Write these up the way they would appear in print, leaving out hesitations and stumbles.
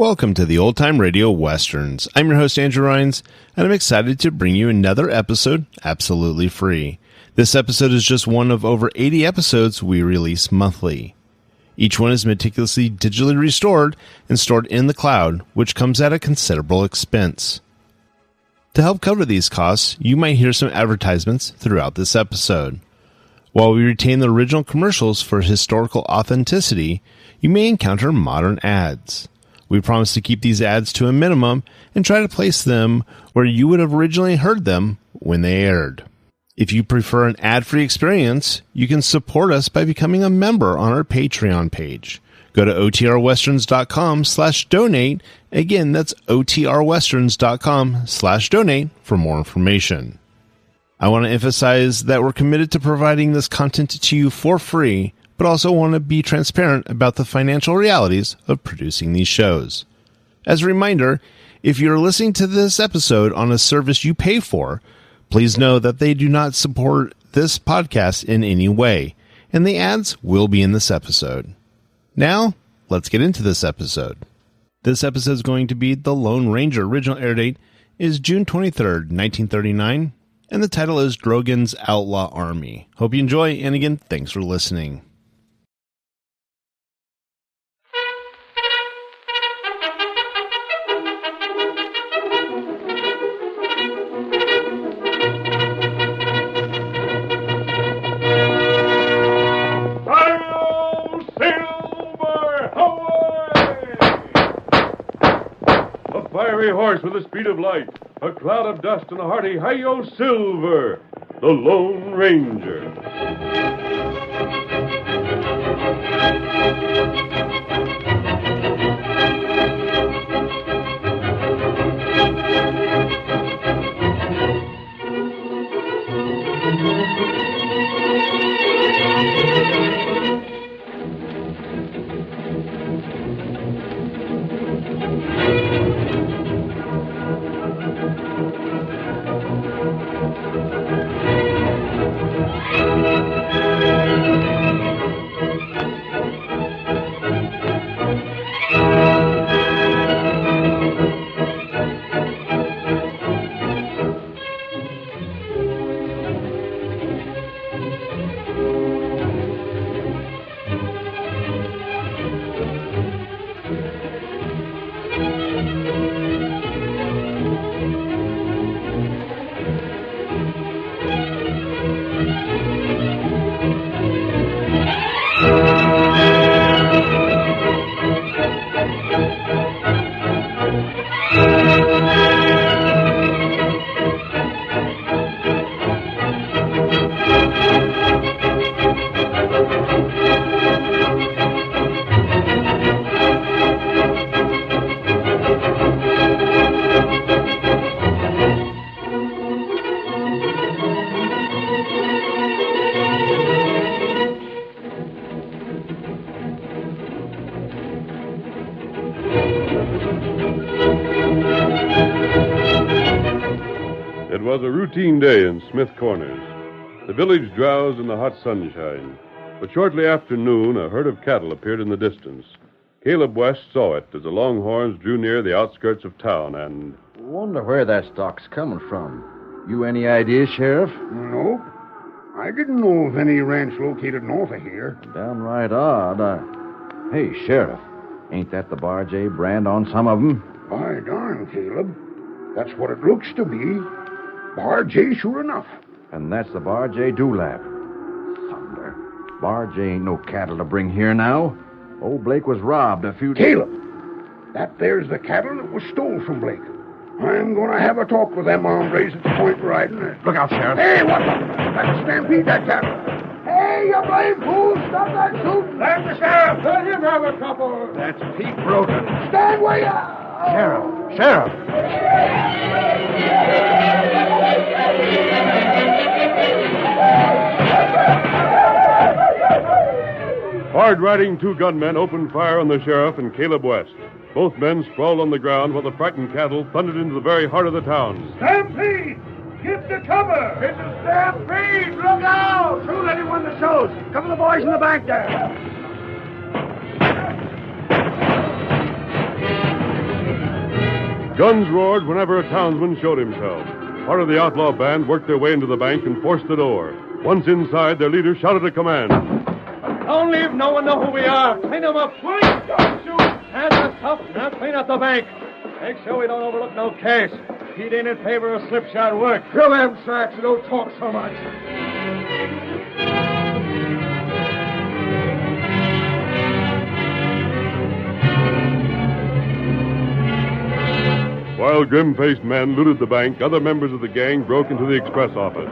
Welcome to the Old Time Radio Westerns. I'm your host, Andrew Rhines, and I'm excited to bring you another episode absolutely free. This episode is just one of over 80 episodes we release monthly. Each one is meticulously digitally restored and stored in the cloud, which comes at a considerable expense. To help cover these costs, you might hear some advertisements throughout this episode. While we retain the original commercials for historical authenticity, you may encounter modern ads. We promise to keep these ads to a minimum and try to place them where you would have originally heard them when they aired. If you prefer an ad-free experience, you can support us by becoming a member on our Patreon page. Go to otrwesterns.com/donate. Again, that's otrwesterns.com/donate for more information. I want to emphasize that we're committed to providing this content to you for free, but also want to be transparent about the financial realities of producing these shows. As a reminder, if you're listening to this episode on a service you pay for, please know that they do not support this podcast in any way, and the ads will be in this episode. Now, let's get into this episode. This episode is going to be The Lone Ranger. Original air date is June 23rd, 1939, and the title is Grogan's Outlaw Army. Hope you enjoy, and again, thanks for listening. Fiery horse with the speed of light, a cloud of dust, and a hearty hi-yo silver, the Lone Ranger. It was a routine day in Smith Corners. The village drowsed in the hot sunshine. But shortly after noon, a herd of cattle appeared in the distance. Caleb West saw it as the Longhorns drew near the outskirts of town and... Wonder where that stock's coming from. You any idea, Sheriff? Nope. I didn't know of any ranch located north of here. Downright odd. Hey, Sheriff, ain't that the Bar J brand on some of them? By darn, Caleb. That's what it looks to be. Bar J, sure enough. And that's the Bar J Dewlap. Thunder. Bar J ain't no cattle to bring here now. Old Blake was robbed a few... Caleb, that there's the cattle that was stole from Blake. I'm going to have a talk with them hombres at the point riding. Look out, Sheriff. Hey, what? Let's stampede that cattle. Hey, you blame fool! Stop that shooting! There's the sheriff! Let him have a couple! That's Pete Brogan. Stand where you are! Sheriff! Sheriff! Hard-riding two gunmen opened fire on the sheriff and Caleb West. Both men sprawled on the ground while the frightened cattle thundered into the very heart of the town. Stampede! Get to cover! It's a stampede! Look out! Shoot anyone that shows! Cover the boys in the back there! Guns roared whenever a townsman showed himself. Part of the outlaw band worked their way into the bank and forced the door. Once inside, their leader shouted a command. Don't leave no one know who we are. Clean them up. Don't shoot. Hands us up. Now clean up the bank. Make sure we don't overlook no cash. Pete ain't in favor of slipshod work. Fill them sacks and don't talk so much. While grim-faced men looted the bank, other members of the gang broke into the express office.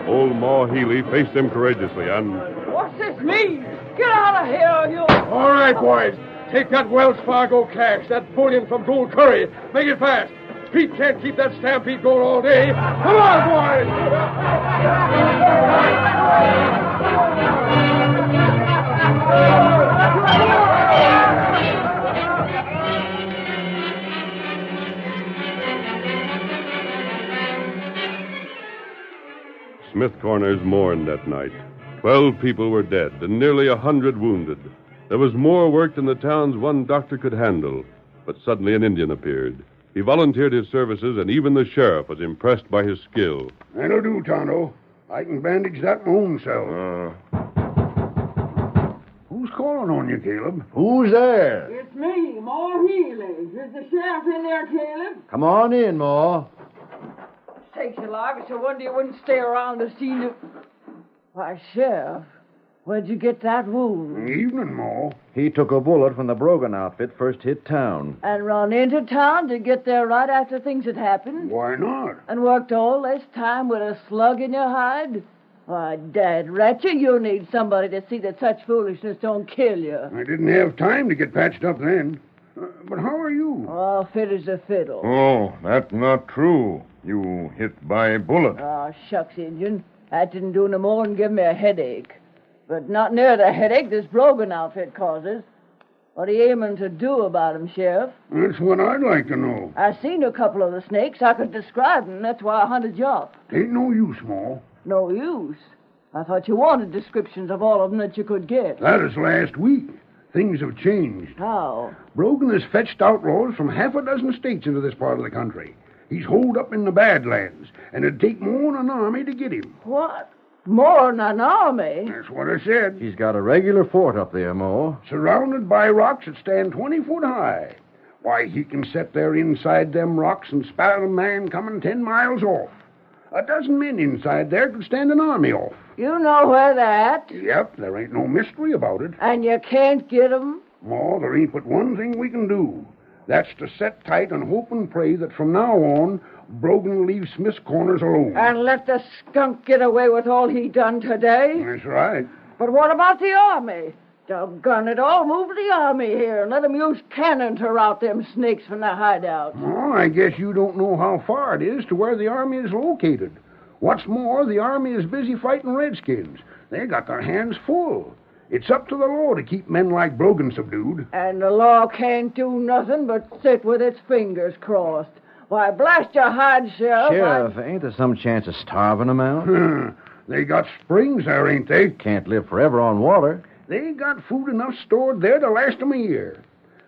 Old Ma Healy faced them courageously and... What's this mean? Get out of here, you... All right, boys. Take that Wells Fargo cash, that bullion from Gold Curry. Make it fast. Pete can't keep that stampede going all day. Come on, boys! Smith Corners mourned that night. 12 people were dead and nearly 100 wounded. There was more work than the town's one doctor could handle. But suddenly an Indian appeared. He volunteered his services, and even the sheriff was impressed by his skill. That'll do, Tonto. I can bandage that my own self. Who's calling on you, Caleb? Who's there? It's me, Ma Healy. Is the sheriff in there, Caleb? Come on in, Ma. Sakes alive, it's a wonder you wouldn't stay around to see you. Why, Sheriff, where'd you get that wound? Evening, Ma. He took a bullet when the Brogan outfit first hit town. And run into town to get there right after things had happened? Why not? And worked all this time with a slug in your hide? Why, Dad Ratchet, you need somebody to see that such foolishness don't kill you. I didn't have time to get patched up then. But how are you? Oh, fit as a fiddle. Oh, that's not true. You hit by a bullet. Oh, shucks, Injun. That didn't do no more than give me a headache. But not near the headache this Grogan outfit causes. What are you aiming to do about him, Sheriff? That's what I'd like to know. I seen a couple of the snakes. I could describe them. That's why I hunted you up. Ain't no use, Ma. No use. I thought you wanted descriptions of all of them that you could get. That is last week. Things have changed. How? Brogan has fetched outlaws from half a dozen states into this part of the country. He's holed up in the Badlands, and it'd take more than an army to get him. What? More than an army? That's what I said. He's got a regular fort up there, Ma. Surrounded by rocks that stand 20 foot high. Why, he can sit there inside them rocks and spot a man coming 10 miles off. A dozen men inside there could stand an army off. You know where they're at? Yep, there ain't no mystery about it. And you can't get them? Ma, there ain't but one thing we can do. That's to set tight and hope and pray that from now on, Brogan will leave Smith's Corners alone. And let the skunk get away with all he done today? That's right. But what about the army? Doggone it all, move the army here and let them use cannon to rout them snakes from their hideouts. Oh, I guess you don't know how far it is to where the army is located. What's more, the army is busy fighting redskins. They got their hands full. It's up to the law to keep men like Brogan subdued. And the law can't do nothing but sit with its fingers crossed. Why, blast your hide, Sheriff. Sheriff, ain't there some chance of starving them out? They got springs there, ain't they? Can't live forever on water. They got food enough stored there to last them a year.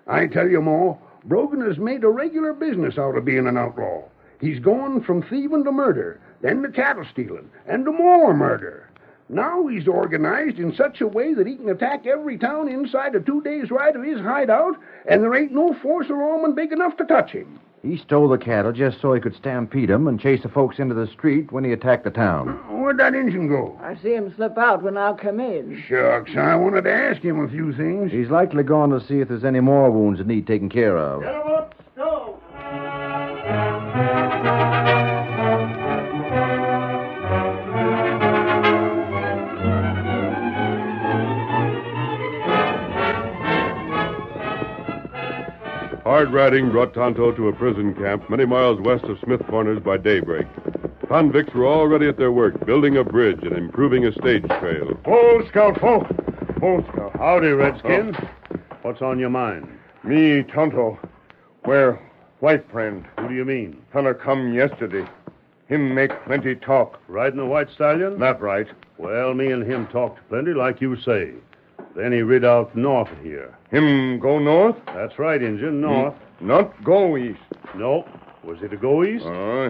I tell you, Ma, Brogan has made a regular business out of being an outlaw. He's gone from thieving to murder, then to cattle stealing, and to more murder. Now he's organized in such a way that he can attack every town inside a 2 days' ride of his hideout, and there ain't no force of lawmen big enough to touch him. He stole the cattle just so he could stampede them and chase the folks into the street when he attacked the town. Where'd that engine go? I see him slip out when I come in. Shucks, I wanted to ask him a few things. He's likely gone to see if there's any more wounds that need taken care of. Get 'em up, go! Hard riding brought Tonto to a prison camp many miles west of Smith Corners by daybreak. Convicts were already at their work, building a bridge and improving a stage trail. Full scout, folk. Full scout. Howdy, Redskin. What's on your mind? Me, Tonto. Where white friend. Who do you mean? Fella come yesterday. Him make plenty talk. Riding the White Stallion? That right. Well, me and him talked plenty, like you say. Then he rid out north of here. Him go north? That's right, Injun, north. Not go east. No, Was he to go east?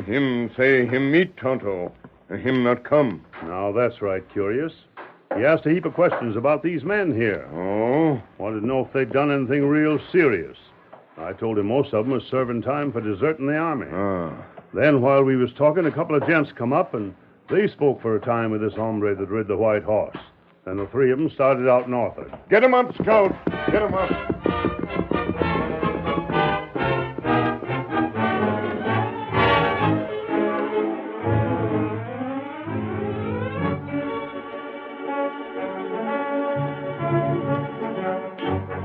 Him say him meet Tonto. Him not come. Now, that's right, Curious. He asked a heap of questions about these men here. Oh? Wanted to know if they'd done anything real serious. I told him most of them was serving time for deserting the army. Then, while we was talking, a couple of gents come up, and they spoke for a time with this hombre that rid the White Horse. Then the three of them started out northward. Get him up, Scout. Get him up.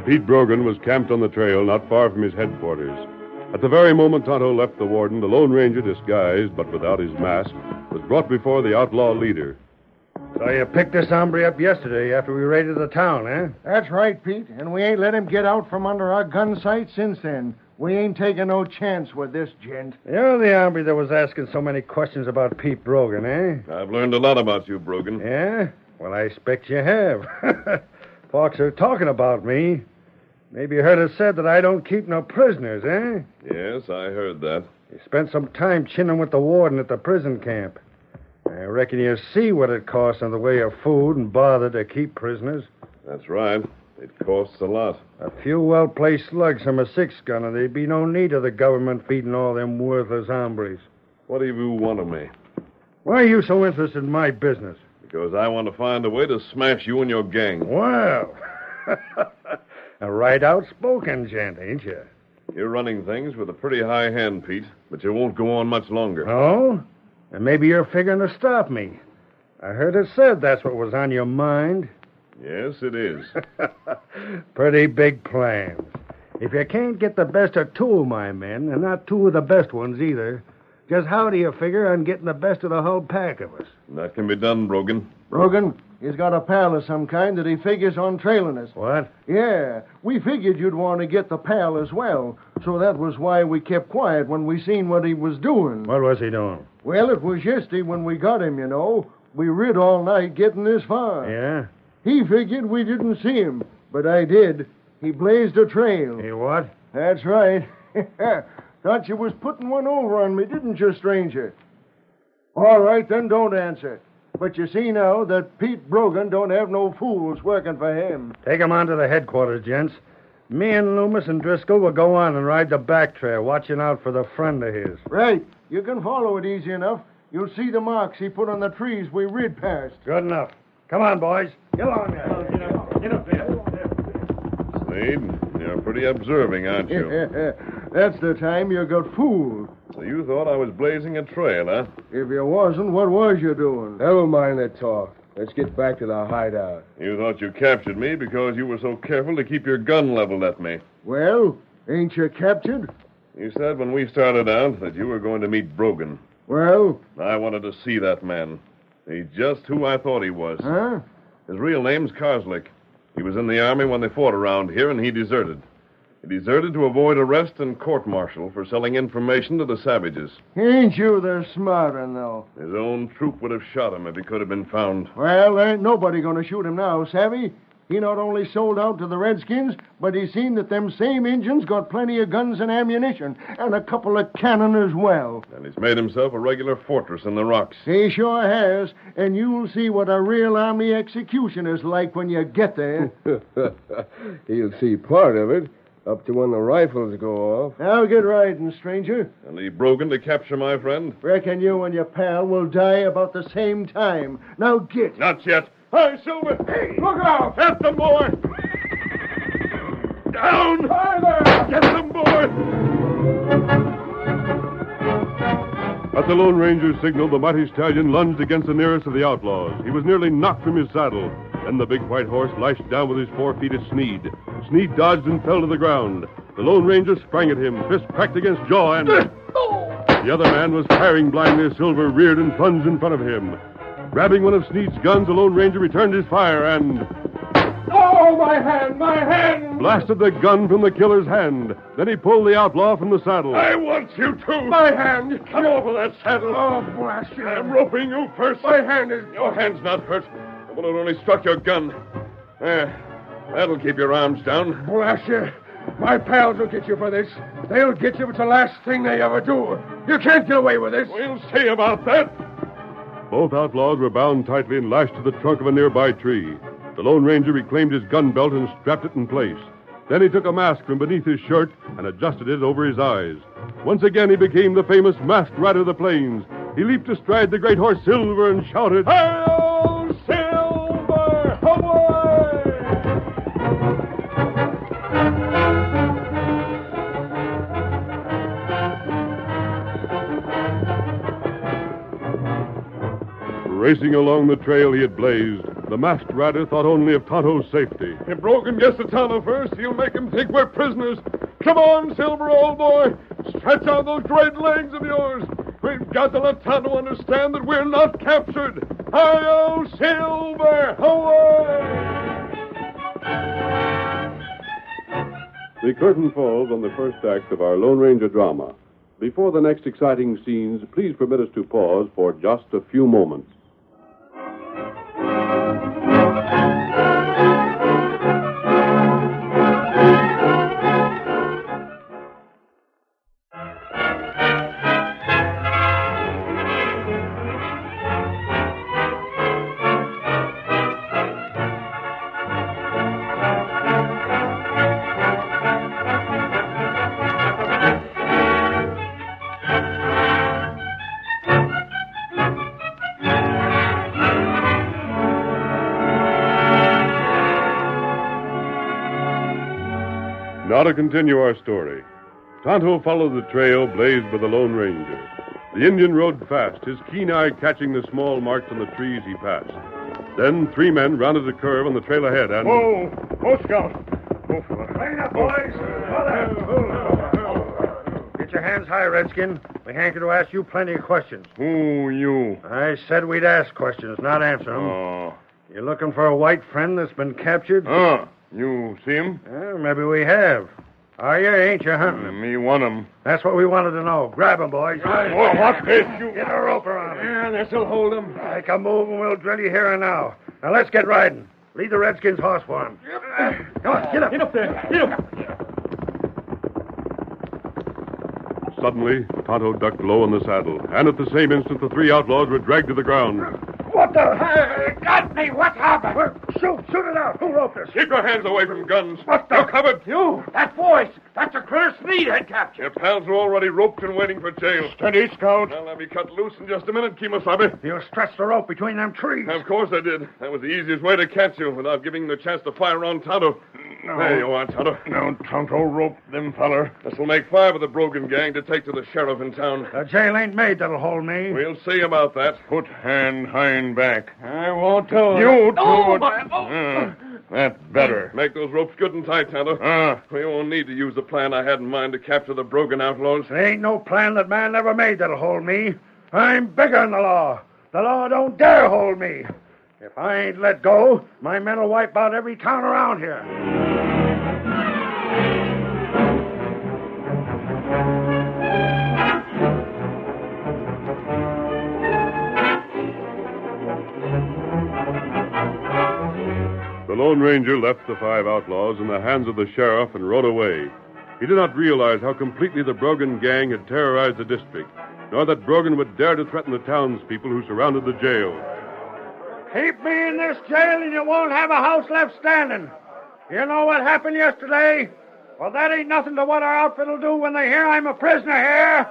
Pete Grogan was camped on the trail not far from his headquarters. At the very moment Tonto left the warden, the Lone Ranger, disguised but without his mask, was brought before the outlaw leader. So you picked this hombre up yesterday after we raided the town, eh? That's right, Pete. And we ain't let him get out from under our gun sight since then. We ain't taking no chance with this gent. You're the hombre that was asking so many questions about Pete Brogan, eh? I've learned a lot about you, Brogan. Yeah? Well, I expect you have. Folks are talking about me. Maybe you heard it said that I don't keep no prisoners, eh? Yes, I heard that. You spent some time chinning with the warden at the prison camp. I reckon you see what it costs in the way of food and bother to keep prisoners. That's right. It costs a lot. A few well-placed slugs from a six-gun, and there'd be no need of the government feeding all them worthless hombres. What do you want of me? Why are you so interested in my business? Because I want to find a way to smash you and your gang. Well, a right outspoken gent, ain't you? You're running things with a pretty high hand, Pete, but you won't go on much longer. Oh? And maybe you're figuring to stop me. I heard it said that's what was on your mind. Yes, it is. Pretty big plans. If you can't get the best of two of my men, and not two of the best ones either, just how do you figure on getting the best of the whole pack of us? That can be done, Brogan. Brogan, he's got a pal of some kind that he figures on trailing us. What? Yeah, we figured you'd want to get the pal as well. So that was why we kept quiet when we seen what he was doing. What was he doing? Well, it was yesterday when we got him, you know. We rid all night getting this far. Yeah? He figured we didn't see him, but I did. He blazed a trail. He what? That's right. Thought you was putting one over on me, didn't you, stranger? All right, then don't answer. But you see now that Pete Brogan don't have no fools working for him. Take him on to the headquarters, gents. Me and Loomis and Driscoll will go on and ride the back trail, watching out for the friend of his. Right. You can follow it easy enough. You'll see the marks he put on the trees we rid past. Good enough. Come on, boys. Get along there. Get up there. Slade, you're pretty observing, aren't you? That's the time you got fooled. So you thought I was blazing a trail, huh? If you wasn't, what was you doing? Never mind that talk. Let's get back to the hideout. You thought you captured me because you were so careful to keep your gun leveled at me. Well, ain't you captured? You said when we started out that you were going to meet Brogan. Well? I wanted to see that man. He's just who I thought he was. Huh? His real name's Karslick. He was in the army when they fought around here, and he deserted. He deserted to avoid arrest and court-martial for selling information to the savages. Ain't you the smart one, though? His own troop would have shot him if he could have been found. Well, there ain't nobody going to shoot him now, savvy? He not only sold out to the Redskins, but he seen that them same Injuns got plenty of guns and ammunition, and a couple of cannon as well. And he's made himself a regular fortress in the rocks. He sure has, and you'll see what a real army execution is like when you get there. He'll see part of it, up to when the rifles go off. Now get riding, stranger. And leave Brogan to capture my friend? Reckon you and your pal will die about the same time. Now get. Not yet. Hi, Silver! Hey! Look out! At them, boy! Down! Hi there! Get them, boy! At the Lone Ranger's signal, the mighty stallion lunged against the nearest of the outlaws. He was nearly knocked from his saddle. Then the big white horse lashed down with his 4 feet at Sneed. Sneed dodged and fell to the ground. The Lone Ranger sprang at him, fist cracked against jaw, and... The other man was firing blindly as Silver reared and plunged in front of him. Grabbing one of Sneed's guns, the Lone Ranger returned his fire and... Oh, my hand! My hand! Blasted the gun from the killer's hand. Then he pulled the outlaw from the saddle. I want you to! My hand! Come over that saddle. Oh, blast you! I'm roping you first. My hand is... Your hand's not hurt. The bullet only struck your gun. There. That'll keep your arms down. Blast you! My pals will get you for this. They'll get you if it's the last thing they ever do. You can't get away with this. We'll see about that. Both outlaws were bound tightly and lashed to the trunk of a nearby tree. The Lone Ranger reclaimed his gun belt and strapped it in place. Then he took a mask from beneath his shirt and adjusted it over his eyes. Once again, he became the famous Masked Rider of the Plains. He leaped astride the great horse Silver and shouted, "Hail, Silver! Away!" Racing along the trail he had blazed, the Masked Rider thought only of Tonto's safety. If Grogan gets to Tonto first, he'll make him think we're prisoners. Come on, Silver, old boy. Stretch out those great legs of yours. We've got to let Tonto understand that we're not captured. Hi-yo, Silver! Away! The curtain falls on the first act of our Lone Ranger drama. Before the next exciting scenes, please permit us to pause for just a few moments. Now to continue our story. Tonto followed the trail blazed by the Lone Ranger. The Indian rode fast, his keen eye catching the small marks on the trees he passed. Then 3 men rounded a curve on the trail ahead and... Whoa! Whoa, Scout! Whoa, fella. Clean up, boys! Get your hands high, Redskin. We hanker to ask you plenty of questions. Who you? I said we'd ask questions, not answer them. Oh. You looking for a white friend that's been captured? You see him? Maybe we have. Are you? Ain't you hunting him? Me want him. That's what we wanted to know. Grab him, boys. Right. Oh, what's this? You... Get a rope around him. Yeah, this'll hold him. Make a move and we'll drill you here and now. Now let's get riding. Lead the Redskin's horse for him. Come on, get up. Get up there. Get up. Suddenly, Tonto ducked low in the saddle, and at the same instant, the 3 outlaws were dragged to the ground. What the? Got me. What's happened? Shoot it out. Who wrote this? Keep your hands away from guns. What the? You're covered. You! That voice! That's the critter Sneed had captured. Your pals are already roped and waiting for jail. Steady, Scout. I'll have you cut loose in just a minute, Kemosabe. You stretched the rope between them trees. Of course I did. That was the easiest way to catch you without giving you the chance to fire on Tonto. No. There you are, Tonto. No, Tonto roped them feller. This will make 5 of the Brogan gang to take to the sheriff in town. The jail ain't made that'll hold me. We'll see about that. Put hand hind back. I won't tell You Oh, do it. That's better. Make those ropes good and tight, Tonto. We won't need to use the plan I had in mind to capture the Brogan outlaws. There ain't no plan that man ever made that'll hold me. I'm bigger than the law. The law don't dare hold me. If I ain't let go, my men will wipe out every town around here. The Lone Ranger left the 5 outlaws in the hands of the sheriff and rode away. He did not realize how completely the Brogan gang had terrorized the district, nor that Grogan would dare to threaten the townspeople who surrounded the jail. Keep me in this jail and you won't have a house left standing. You know what happened yesterday? Well, that ain't nothing to what our outfit will do when they hear I'm a prisoner here.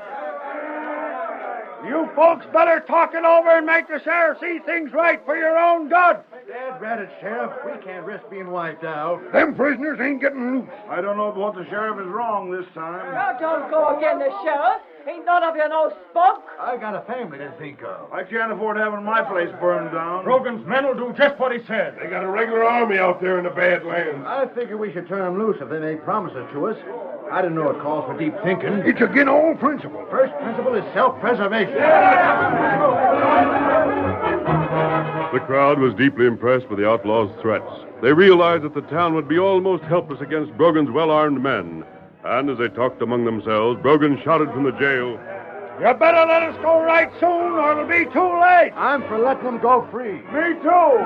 You folks better talk it over and make the sheriff see things right for your own good. Dad, rat it, Sheriff. We can't risk being wiped out. Them prisoners ain't getting loose. I don't know what the sheriff is wrong this time. Now, don't go again, the sheriff. Ain't none of you no spunk. I got a family to think of. I can't afford having my place burned down. Grogan's men will do just what he said. They got a regular army out there in the Badlands. I figure we should turn them loose if they make promises to us. I didn't know it calls for deep thinking. It's again all principle. First principle is self-preservation. The crowd was deeply impressed with the outlaws' threats. They realized that the town would be almost helpless against Brogan's well-armed men. And as they talked among themselves, Brogan shouted from the jail, You better let us go right soon or it'll be too late. I'm for letting them go free. Me too.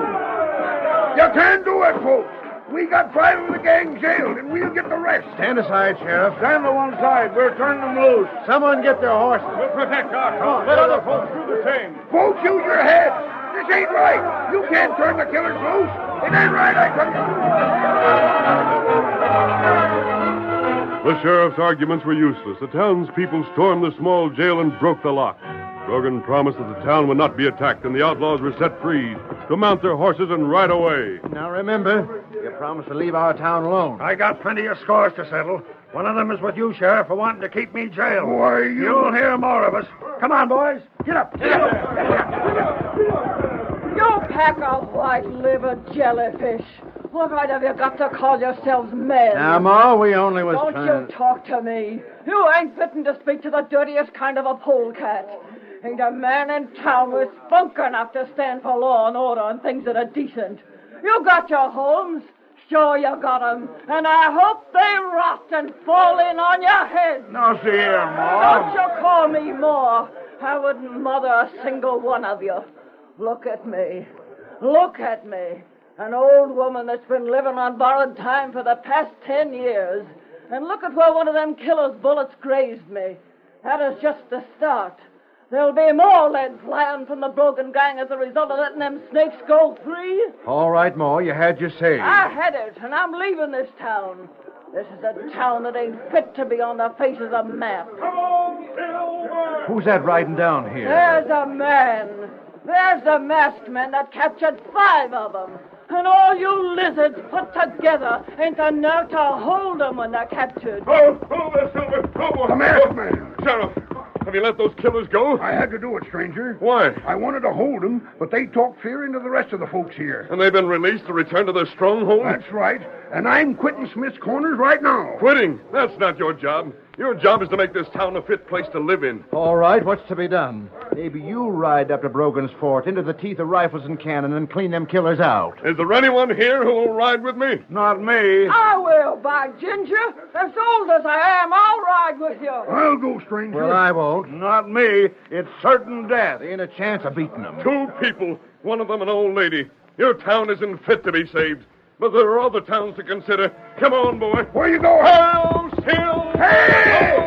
You can't do it, folks. We got 5 of the gang jailed, and we'll get the rest. Stand aside, Sheriff. Stand to one side. We're turning them loose. Someone get their horses. We'll protect our cause. Let other folks do the same. Folks, use your heads. This ain't right. You can't turn the killers loose. It ain't right, I tell you. The sheriff's arguments were useless. The townspeople stormed the small jail and broke the lock. Grogan promised that the town would not be attacked, and the outlaws were set free to mount their horses and ride away. Now remember, you promised to leave our town alone. I got plenty of scores to settle. One of them is with you, Sheriff, for wanting to keep me jailed. Why, You'll hear more of us. Come on, boys. Get up. Get up. You pack of white-livered jellyfish. What right have you got to call yourselves men? Now, Ma, we only was Don't trying... you talk to me. You ain't fitting to speak to the dirtiest kind of a polecat. Ain't a man in town with spunk enough to stand for law and order and things that are decent. You got your homes. Sure you got 'em. And I hope they rot and fall in on your head. Now, see here, Ma. Don't you call me more. I wouldn't mother a single one of you. Look at me. Look at me. An old woman that's been living on borrowed time for the past 10 years. And look at where one of them killer's bullets grazed me. That is just the start. There'll be more lead flying from the Grogan gang as a result of letting them snakes go free. All right, Ma, you had your say. I had it, and I'm leaving this town. This is a town that ain't fit to be on the face of the map. Come on, Silver! Who's that riding down here? There's a man. There's the masked man that captured 5 of them. And all you lizards put together ain't the nerve to hold them when they're captured. Oh, there, Silver. Oh, The masked man. Sheriff, have you let those killers go? I had to do it, stranger. Why? I wanted to hold them, but they talked fear into the rest of the folks here. And they've been released to return to their stronghold? That's right. And I'm quitting Smith's Corners right now. Quitting? That's not your job. Your job is to make this town a fit place to live in. All right, what's to be done? Maybe you ride up to Brogan's fort, into the teeth of rifles and cannon, and clean them killers out. Is there anyone here who will ride with me? Not me. I will, by ginger. As old as I am, I'll ride with you. I'll go, stranger. Well, I won't. Not me. It's certain death. Ain't a chance of beating them. 2 people, one of them an old lady. Your town isn't fit to be saved. But there are other towns to consider. Come on, boy. Where you going? Hail, Silver! Hey!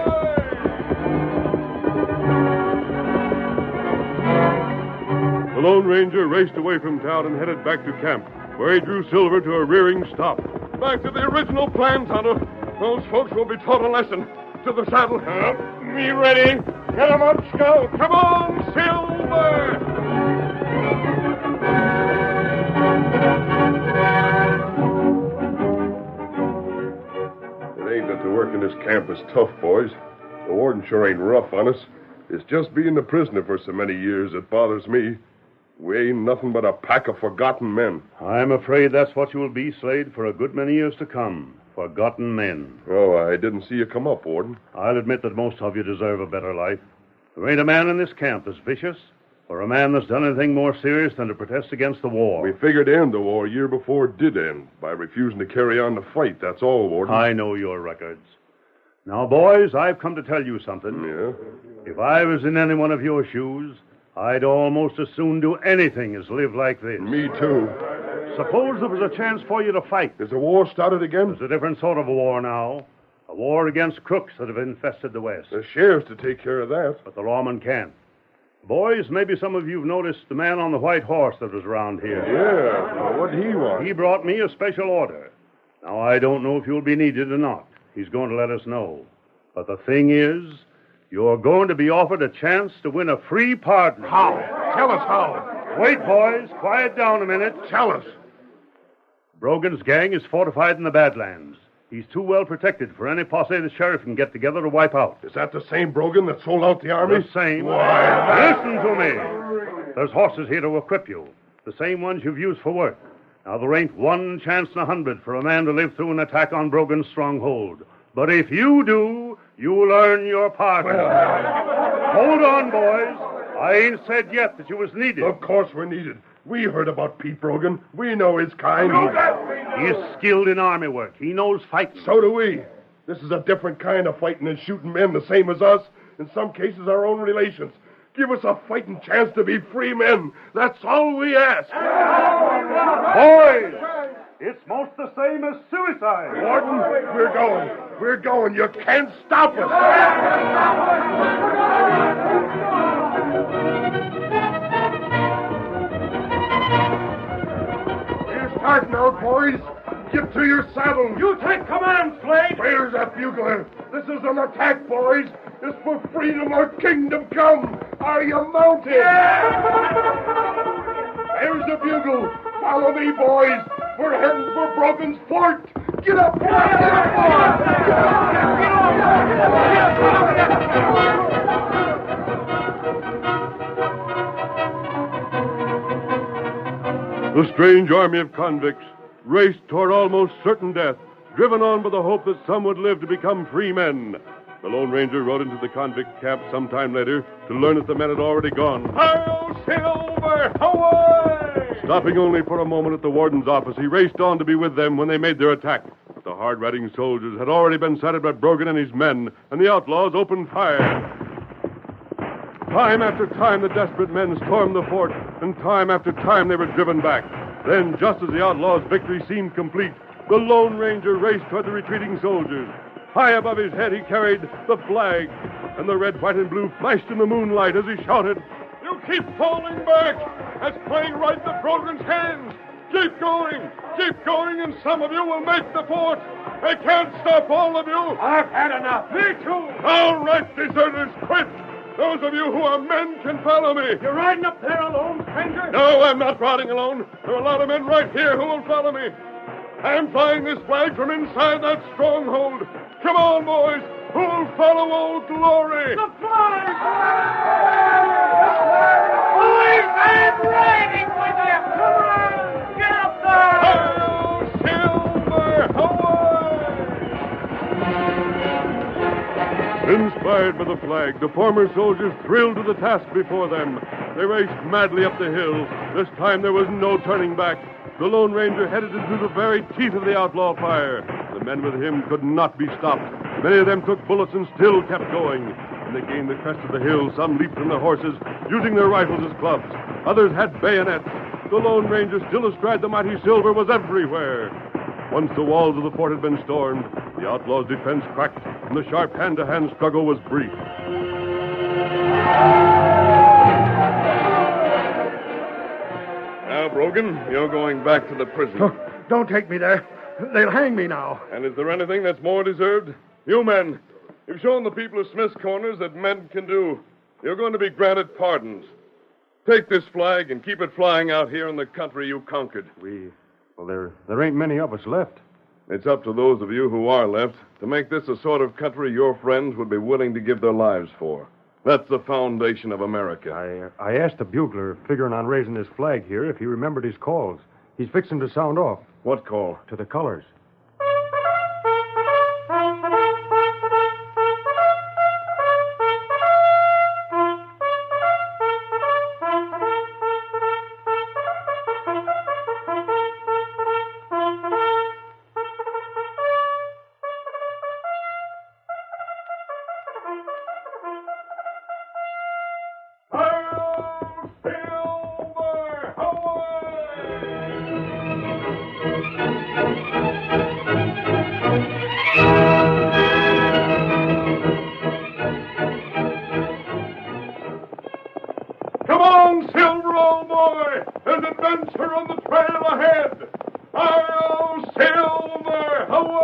The Lone Ranger raced away from town and headed back to camp, where he drew Silver to a rearing stop. Back to the original plan, Tonto. Those folks will be taught a lesson. To the saddle. Me ready. Get 'em up, Scout. Come on, Silver! It ain't that the work in this camp is tough, boys. The warden sure ain't rough on us. It's just being a prisoner for so many years that bothers me. We ain't nothing but a pack of forgotten men. I'm afraid that's what you will be, Slade, for a good many years to come. Forgotten men. Oh, I didn't see you come up, Warden. I'll admit that most of you deserve a better life. There ain't a man in this camp that's vicious, or a man that's done anything more serious than to protest against the war. We figured to end the war a year before it did end, by refusing to carry on the fight, that's all, Warden. I know your records. Now, boys, I've come to tell you something. Yeah? If I was in any one of your shoes, I'd almost as soon do anything as live like this. Me too. Suppose there was a chance for you to fight. Is the war started again? There's a different sort of a war now. A war against crooks that have infested the West. The sheriff's to take care of that. But the lawmen can't. Boys, maybe some of you've noticed the man on the white horse that was around here. Yeah. Well, what did he want? He brought me a special order. Now, I don't know if you'll be needed or not. He's going to let us know. But the thing is, you're going to be offered a chance to win a free pardon. How? Tell us how. Wait, boys. Quiet down a minute. Tell us. Brogan's gang is fortified in the Badlands. He's too well protected for any posse the sheriff can get together to wipe out. Is that the same Brogan that sold out the army? The same. Why, Listen to me. There's horses here to equip you. The same ones you've used for work. Now, there ain't one chance in 100 for a man to live through an attack on Brogan's stronghold. But if you do, you'll earn your pardon. Hold on, boys. I ain't said yet that you was needed. Of course we're needed. We heard about Pete Brogan. We know his kind. He's skilled in army work. He knows fighting. So do we. This is a different kind of fighting than shooting men the same as us. In some cases, our own relations. Give us a fighting chance to be free men. That's all we ask. Boys, It's most the same as suicide. Warden, we're going. We're going. You can't stop us. We're starting out, boys. Get to your saddles. You take command, Slade. Where's that bugler? This is an attack, boys. It's for freedom or kingdom come. Are you mounted? Yeah! There's the bugle. Follow me, boys. We're heading for Brogan's fort. Get up! Get up! Get up, boys! The strange army of convicts raced toward almost certain death, driven on by the hope that some would live to become free men. The Lone Ranger rode into the convict camp sometime later to learn that the men had already gone. Hi-yo, Silver! Away! Stopping only for a moment at the warden's office, he raced on to be with them when they made their attack. But the hard-riding soldiers had already been sighted by Grogan and his men, and the outlaws opened fire. Time after time, the desperate men stormed the fort, and time after time they were driven back. Then, just as the outlaws' victory seemed complete, the Lone Ranger raced toward the retreating soldiers. High above his head, he carried the flag, and the red, white, and blue flashed in the moonlight as he shouted, You keep falling back. That's playing right into Grogan's hands. Keep going, and some of you will make the fort. They can't stop all of you. I've had enough. Me too. All right, deserters, quit. Those of you who are men can follow me. You're riding up there alone, stranger? No, I'm not riding alone. There are a lot of men right here who will follow me. I'm flying this flag from inside that stronghold. Come on, boys. Who'll follow Old Glory? The flag! Boys, I'm riding with you. Come on, get up there. Silver, away! Inspired by the flag, the former soldiers thrilled to the task before them. They raced madly up the hill. This time there was no turning back. The Lone Ranger headed into the very teeth of the outlaw fire. The men with him could not be stopped. Many of them took bullets and still kept going. When they gained the crest of the hill, some leaped from their horses, using their rifles as clubs. Others had bayonets. The Lone Ranger, still astride the mighty Silver, was everywhere. Once the walls of the fort had been stormed, the outlaws' defense cracked, and the sharp hand-to-hand struggle was brief. Now, Brogan, you're going back to the prison. Oh, don't take me there. They'll hang me now. And is there anything that's more deserved? You men, you've shown the people of Smith's Corners that men can do. You're going to be granted pardons. Take this flag and keep it flying out here in the country you conquered. Well, there ain't many of us left. It's up to those of you who are left to make this a sort of country your friends would be willing to give their lives for. That's the foundation of America. I asked the bugler, figuring on raising this flag here, if he remembered his calls. He's fixing to sound off. What call? To the colors. Come on, Silver, old boy! There's adventure on the trail ahead! Hi-yo, Silver, away!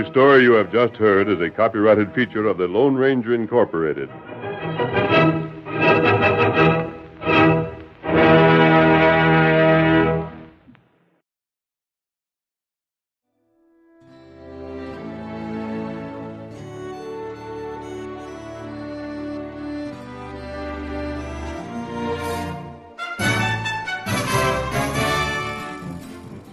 The story you have just heard is a copyrighted feature of the Lone Ranger Incorporated.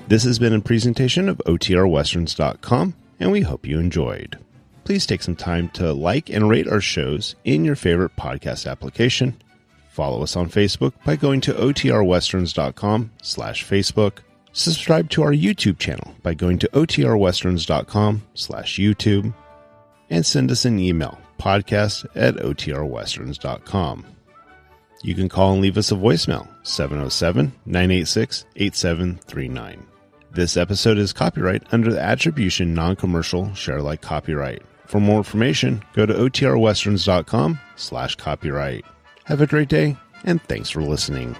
This has been a presentation of OTRWesterns.com, and we hope you enjoyed. Please take some time to like and rate our shows in your favorite podcast application. Follow us on Facebook by going to OTRWesterns.com/Facebook. Subscribe to our YouTube channel by going to OTRWesterns.com/YouTube. And send us an email, podcast@OTRWesterns.com. You can call and leave us a voicemail, 707-986-8739. This episode is copyright under the Attribution Non-Commercial Share-alike copyright. For more information, go to OTRWesterns.com/copyright. Have a great day, and thanks for listening.